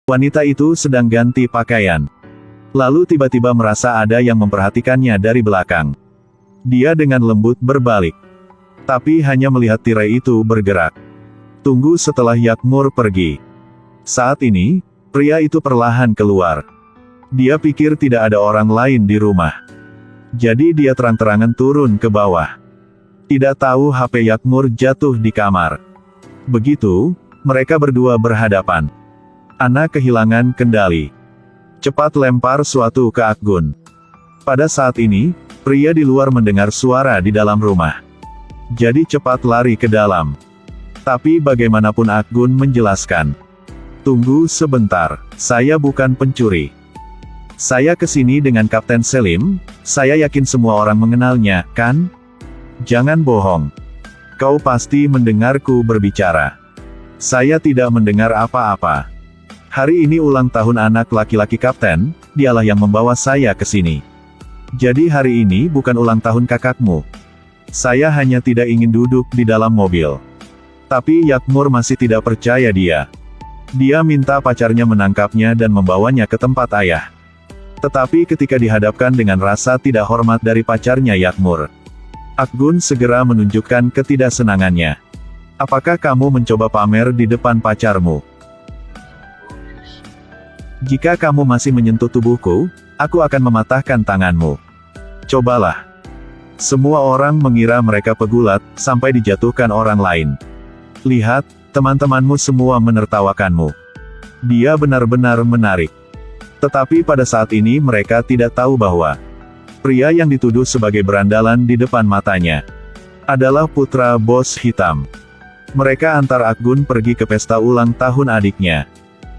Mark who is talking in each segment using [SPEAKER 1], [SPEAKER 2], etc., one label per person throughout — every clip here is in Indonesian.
[SPEAKER 1] Wanita itu sedang ganti pakaian. Lalu tiba-tiba merasa ada yang memperhatikannya dari belakang. Dia dengan lembut berbalik. Tapi hanya melihat tirai itu bergerak. Tunggu setelah Yakmur pergi. Saat ini, pria itu perlahan keluar. Dia pikir tidak ada orang lain di rumah. Jadi dia terang-terangan turun ke bawah. Tidak tahu HP Yakmur jatuh di kamar. Begitu, mereka berdua berhadapan. Ana kehilangan kendali. Cepat lempar suatu ke Akgun. Pada saat ini, pria di luar mendengar suara di dalam rumah. Jadi cepat lari ke dalam. Tapi bagaimanapun Akgun menjelaskan. Tunggu sebentar, saya bukan pencuri. Saya kesini dengan Kapten Selim, saya yakin semua orang mengenalnya, kan? Jangan bohong. Kau pasti mendengarku berbicara. Saya tidak mendengar apa-apa. Hari ini ulang tahun anak laki-laki Kapten, dialah yang membawa saya ke sini. Jadi hari ini bukan ulang tahun kakakmu. Saya hanya tidak ingin duduk di dalam mobil. Tapi Yakmur masih tidak percaya dia. Dia minta pacarnya menangkapnya dan membawanya ke tempat ayah. Tetapi ketika dihadapkan dengan rasa tidak hormat dari pacarnya Yakmur, Akgun segera menunjukkan ketidaksenangannya. Apakah kamu mencoba pamer di depan pacarmu? Jika kamu masih menyentuh tubuhku, aku akan mematahkan tanganmu. Cobalah. Semua orang mengira mereka pegulat, sampai dijatuhkan orang lain. Lihat, teman-temanmu semua menertawakanmu. Dia benar-benar menarik. Tetapi pada saat ini mereka tidak tahu bahwa pria yang dituduh sebagai berandalan di depan matanya adalah putra bos hitam. Mereka antar Akgun pergi ke pesta ulang tahun adiknya.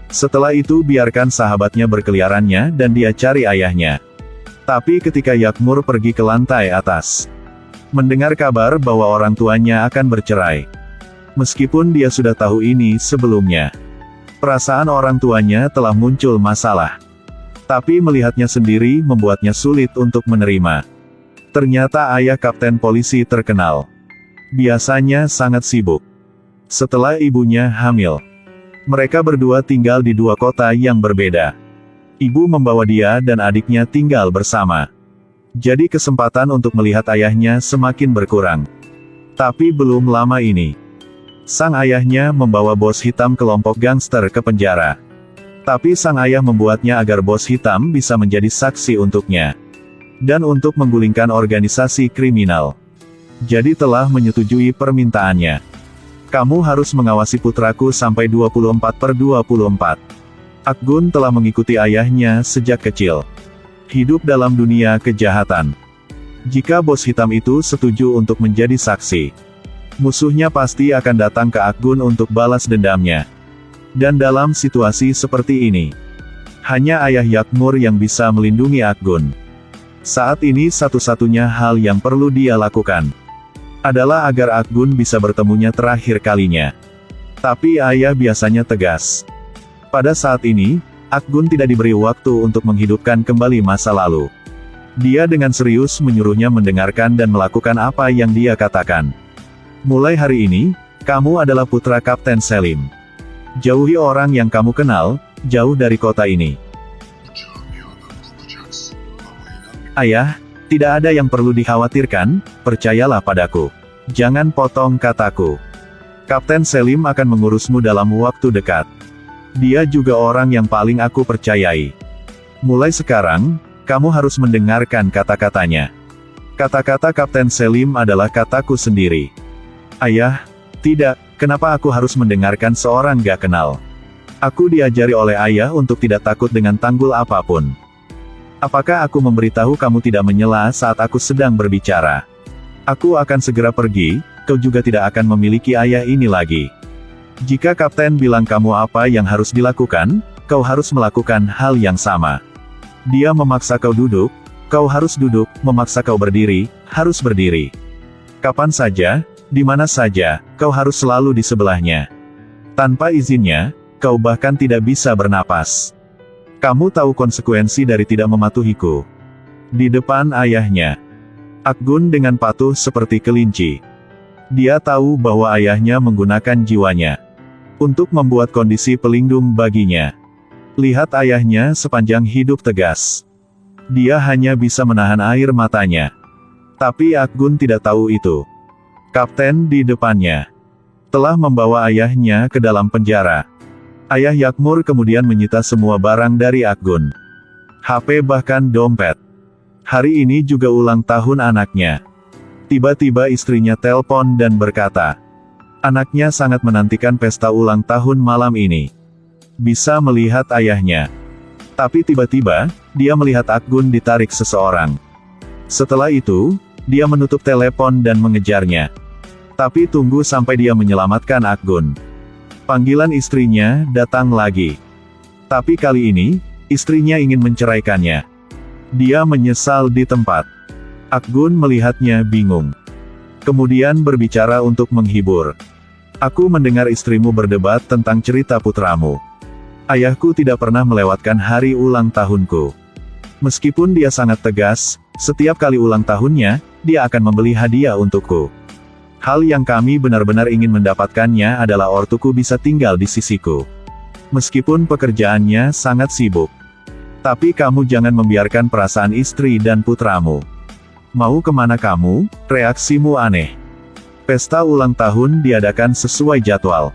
[SPEAKER 1] Setelah itu biarkan sahabatnya berkeliarannya dan dia cari ayahnya. Tapi ketika Yakmur pergi ke lantai atas, mendengar kabar bahwa orang tuanya akan bercerai. Meskipun dia sudah tahu ini sebelumnya, perasaan orang tuanya telah muncul masalah. Tapi melihatnya sendiri membuatnya sulit untuk menerima. Ternyata ayah kapten polisi terkenal. Biasanya sangat sibuk. Setelah ibunya hamil, mereka berdua tinggal di dua kota yang berbeda. Ibu membawa dia dan adiknya tinggal bersama. Jadi kesempatan untuk melihat ayahnya semakin berkurang. Tapi belum lama ini, sang ayahnya membawa bos hitam kelompok gangster ke penjara. Tapi sang ayah membuatnya agar bos hitam bisa menjadi saksi untuknya. Dan untuk menggulingkan organisasi kriminal. Jadi telah menyetujui permintaannya. Kamu harus mengawasi putraku sampai 24/24. Akgun telah mengikuti ayahnya sejak kecil. Hidup dalam dunia kejahatan. Jika bos hitam itu setuju untuk menjadi saksi, musuhnya pasti akan datang ke Akgun untuk balas dendamnya. Dan dalam situasi seperti ini, hanya ayah Yakmur yang bisa melindungi Akgun. Saat ini satu-satunya hal yang perlu dia lakukan adalah agar Akgun bisa bertemunya terakhir kalinya. Tapi ayah biasanya tegas. Pada saat ini, Akgun tidak diberi waktu untuk menghidupkan kembali masa lalu. Dia dengan serius menyuruhnya mendengarkan dan melakukan apa yang dia katakan. Mulai hari ini, kamu adalah putra Kapten Selim. Jauhi orang yang kamu kenal, jauh dari kota ini. Ayah, tidak ada yang perlu dikhawatirkan, percayalah padaku. Jangan potong kataku. Kapten Selim akan mengurusmu dalam waktu dekat. Dia juga orang yang paling aku percayai. Mulai sekarang, kamu harus mendengarkan kata-katanya. Kata-kata Kapten Selim adalah kataku sendiri. Ayah, tidak, kenapa aku harus mendengarkan seorang gak kenal? Aku diajari oleh ayah untuk tidak takut dengan tanggul apapun. Apakah aku memberitahu kamu tidak menyela saat aku sedang berbicara? Aku akan segera pergi, kau juga tidak akan memiliki ayah ini lagi. Jika kapten bilang kamu apa yang harus dilakukan, kau harus melakukan hal yang sama. Dia memaksa kau duduk, kau harus duduk, memaksa kau berdiri, harus berdiri. Kapan saja, di mana saja, kau harus selalu di sebelahnya. Tanpa izinnya, kau bahkan tidak bisa bernapas. Kamu tahu konsekuensi dari tidak mematuhiku. Di depan ayahnya, Akgun dengan patuh seperti kelinci. Dia tahu bahwa ayahnya menggunakan jiwanya untuk membuat kondisi pelindung baginya. Lihat ayahnya sepanjang hidup tegas. Dia hanya bisa menahan air matanya. Tapi Akgun tidak tahu itu. Kapten di depannya telah membawa ayahnya ke dalam penjara. Ayah Yakmur kemudian menyita semua barang dari Akgun. HP bahkan dompet. Hari ini juga ulang tahun anaknya. Tiba-tiba istrinya telepon dan berkata, anaknya sangat menantikan pesta ulang tahun malam ini. Bisa melihat ayahnya. Tapi tiba-tiba, dia melihat Akgun ditarik seseorang. Setelah itu, dia menutup telepon dan mengejarnya. Tapi tunggu sampai dia menyelamatkan Akgun. Panggilan istrinya datang lagi. Tapi kali ini, istrinya ingin menceraikannya. Dia menyesal di tempat. Akgun melihatnya bingung. Kemudian berbicara untuk menghibur. Aku mendengar istrimu berdebat tentang cerita putramu. Ayahku tidak pernah melewatkan hari ulang tahunku. Meskipun dia sangat tegas, setiap kali ulang tahunnya, dia akan membeli hadiah untukku. Hal yang kami benar-benar ingin mendapatkannya adalah ortuku bisa tinggal di sisiku. Meskipun pekerjaannya sangat sibuk. Tapi kamu jangan membiarkan perasaan istri dan putramu. Mau kemana kamu? Reaksimu aneh. Pesta ulang tahun diadakan sesuai jadwal.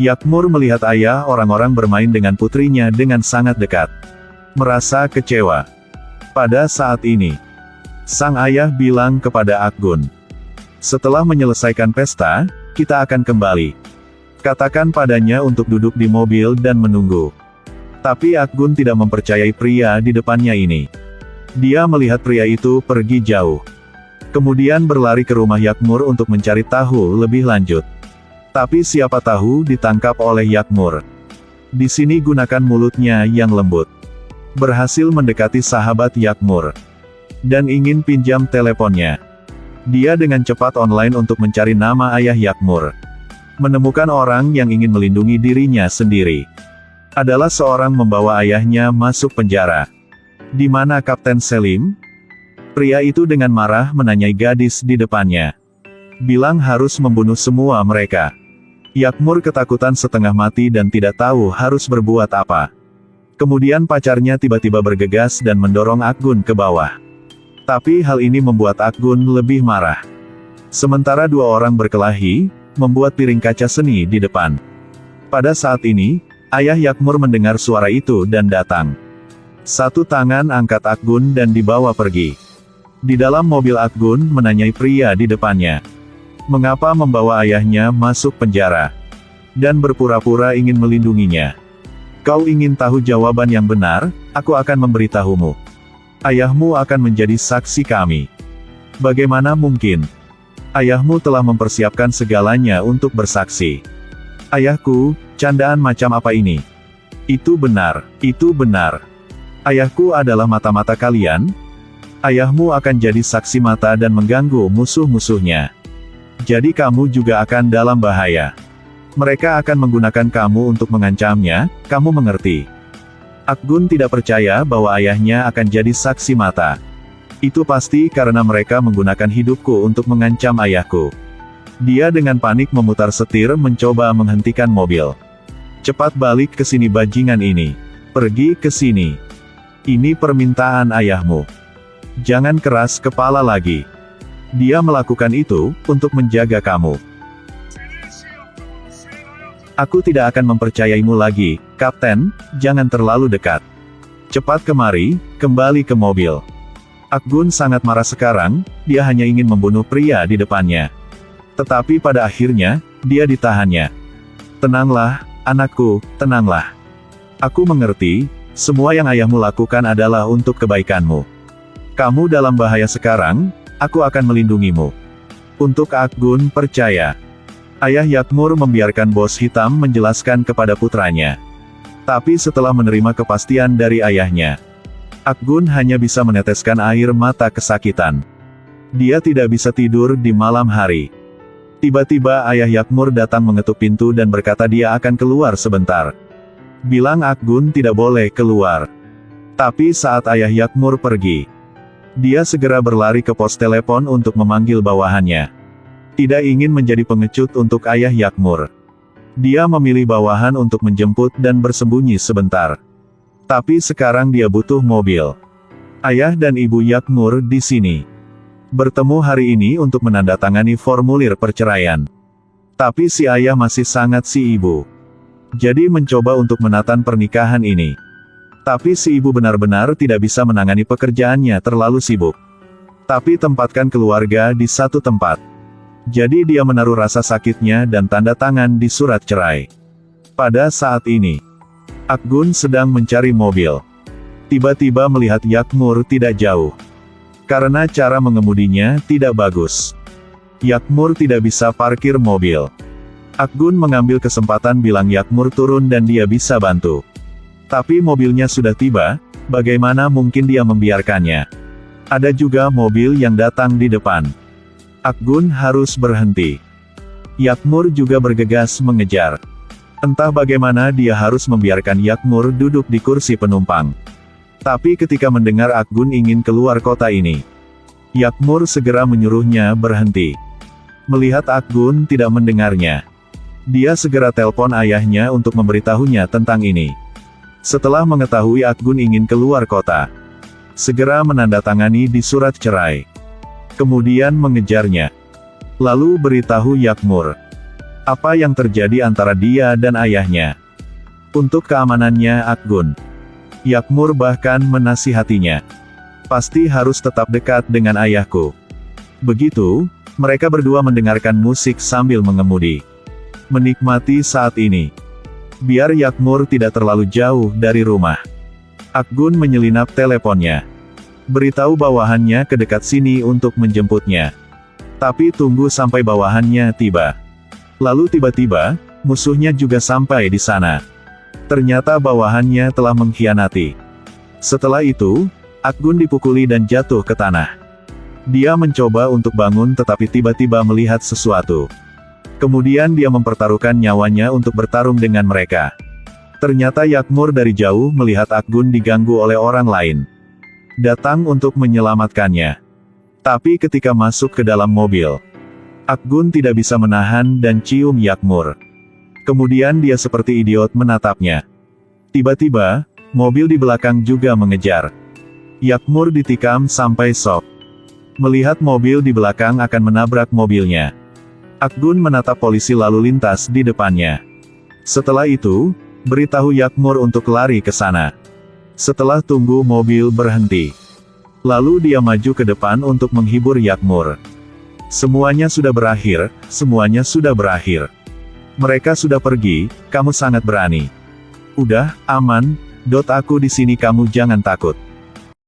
[SPEAKER 1] Yakmur melihat ayah orang-orang bermain dengan putrinya dengan sangat dekat. Merasa kecewa. Pada saat ini, sang ayah bilang kepada Akgun, setelah menyelesaikan pesta, kita akan kembali. Katakan padanya untuk duduk di mobil dan menunggu. Tapi Akgun tidak mempercayai pria di depannya ini. Dia melihat pria itu pergi jauh. Kemudian berlari ke rumah Yakmur untuk mencari tahu lebih lanjut. Tapi siapa tahu ditangkap oleh Yakmur. Di sini gunakan mulutnya yang lembut. Berhasil mendekati sahabat Yakmur. Dan ingin pinjam teleponnya. Dia dengan cepat online untuk mencari nama ayah Yakmur. Menemukan orang yang ingin melindungi dirinya sendiri. Adalah seorang membawa ayahnya masuk penjara. Di mana Kapten Selim? Pria itu dengan marah menanyai gadis di depannya. Bilang harus membunuh semua mereka. Yakmur ketakutan setengah mati dan tidak tahu harus berbuat apa. Kemudian pacarnya tiba-tiba bergegas dan mendorong Akgun ke bawah. Tapi hal ini membuat Akgun lebih marah. Sementara dua orang berkelahi, membuat piring kaca seni di depan. Pada saat ini, ayah Yakmur mendengar suara itu dan datang. Satu tangan angkat Akgun dan dibawa pergi. Di dalam mobil Akgun menanyai pria di depannya. Mengapa membawa ayahnya masuk penjara? Dan berpura-pura ingin melindunginya. Kau ingin tahu jawaban yang benar? Aku akan memberitahumu. Ayahmu akan menjadi saksi kami. Bagaimana mungkin? Ayahmu telah mempersiapkan segalanya untuk bersaksi. Ayahku, candaan macam apa ini? Itu benar, itu benar. Ayahku adalah mata-mata kalian. Ayahmu akan jadi saksi mata dan mengganggu musuh-musuhnya. Jadi kamu juga akan dalam bahaya. Mereka akan menggunakan kamu untuk mengancamnya, kamu mengerti. Akgun tidak percaya bahwa ayahnya akan jadi saksi mata. Itu pasti karena mereka menggunakan hidupku untuk mengancam ayahku. Dia dengan panik memutar setir mencoba menghentikan mobil. Cepat balik ke sini bajingan ini. Pergi ke sini. Ini permintaan ayahmu. Jangan keras kepala lagi. Dia melakukan itu, untuk menjaga kamu. Aku tidak akan mempercayaimu lagi, Kapten, jangan terlalu dekat. Cepat kemari, kembali ke mobil. Akgun sangat marah sekarang, dia hanya ingin membunuh pria di depannya. Tetapi pada akhirnya, dia ditahannya. Tenanglah, anakku, tenanglah. Aku mengerti, semua yang ayahmu lakukan adalah untuk kebaikanmu. Kamu dalam bahaya sekarang, aku akan melindungimu. Untuk Akgun percaya. Ayah Yakmur membiarkan bos hitam menjelaskan kepada putranya. Tapi setelah menerima kepastian dari ayahnya, Akgun hanya bisa meneteskan air mata kesakitan. Dia tidak bisa tidur di malam hari. Tiba-tiba ayah Yakmur datang mengetuk pintu dan berkata dia akan keluar sebentar. Bilang Akgun tidak boleh keluar. Tapi saat ayah Yakmur pergi, dia segera berlari ke pos telepon untuk memanggil bawahannya. Tidak ingin menjadi pengecut untuk ayah Yakmur. Dia memilih bawahan untuk menjemput dan bersembunyi sebentar. Tapi sekarang dia butuh mobil. Ayah dan ibu Yakmur di sini. Bertemu hari ini untuk menandatangani formulir perceraian. Tapi si ayah masih sangat si ibu. Jadi mencoba untuk menatan pernikahan ini. Tapi si ibu benar-benar tidak bisa menangani pekerjaannya terlalu sibuk. Tapi tempatkan keluarga di satu tempat. Jadi dia menaruh rasa sakitnya dan tanda tangan di surat cerai. Pada saat ini, Akgun sedang mencari mobil. Tiba-tiba melihat Yakmur tidak jauh. Karena cara mengemudinya tidak bagus. Yakmur tidak bisa parkir mobil. Akgun mengambil kesempatan bilang Yakmur turun dan dia bisa bantu. Tapi mobilnya sudah tiba, bagaimana mungkin dia membiarkannya? Ada juga mobil yang datang di depan. Akgun harus berhenti. Yakmur juga bergegas mengejar. Entah bagaimana dia harus membiarkan Yakmur duduk di kursi penumpang. Tapi ketika mendengar Akgun ingin keluar kota ini, Yakmur segera menyuruhnya berhenti. Melihat Akgun tidak mendengarnya, dia segera telepon ayahnya untuk memberitahunya tentang ini. Setelah mengetahui Akgun ingin keluar kota, segera menandatangani di surat cerai. Kemudian mengejarnya. Lalu beritahu Yakmur apa yang terjadi antara dia dan ayahnya. Untuk keamanannya Akgun, Yakmur bahkan menasihatinya. Pasti harus tetap dekat dengan ayahku. Begitu, mereka berdua mendengarkan musik sambil mengemudi. Menikmati saat ini. Biar Yakmur tidak terlalu jauh dari rumah. Akgun menyelinap teleponnya. Beritahu bawahannya ke dekat sini untuk menjemputnya. Tapi tunggu sampai bawahannya tiba. Lalu tiba-tiba, musuhnya juga sampai di sana. Ternyata bawahannya telah mengkhianati. Setelah itu, Akgun dipukuli dan jatuh ke tanah. Dia mencoba untuk bangun tetapi tiba-tiba melihat sesuatu. Kemudian dia mempertaruhkan nyawanya untuk bertarung dengan mereka. Ternyata Yakmur dari jauh melihat Akgun diganggu oleh orang lain. Datang untuk menyelamatkannya. Tapi ketika masuk ke dalam mobil, Akgun tidak bisa menahan dan cium Yakmur. Kemudian dia seperti idiot menatapnya. Tiba-tiba, mobil di belakang juga mengejar. Yakmur ditikam sampai shock. Melihat mobil di belakang akan menabrak mobilnya, Akgun menatap polisi lalu lintas di depannya. Setelah itu, beritahu Yakmur untuk lari ke sana. Setelah tunggu mobil berhenti, lalu dia maju ke depan untuk menghibur Yakmur. Semuanya sudah berakhir, semuanya sudah berakhir. Mereka sudah pergi, kamu sangat berani. Udah, aman, aku di sini, kamu jangan takut.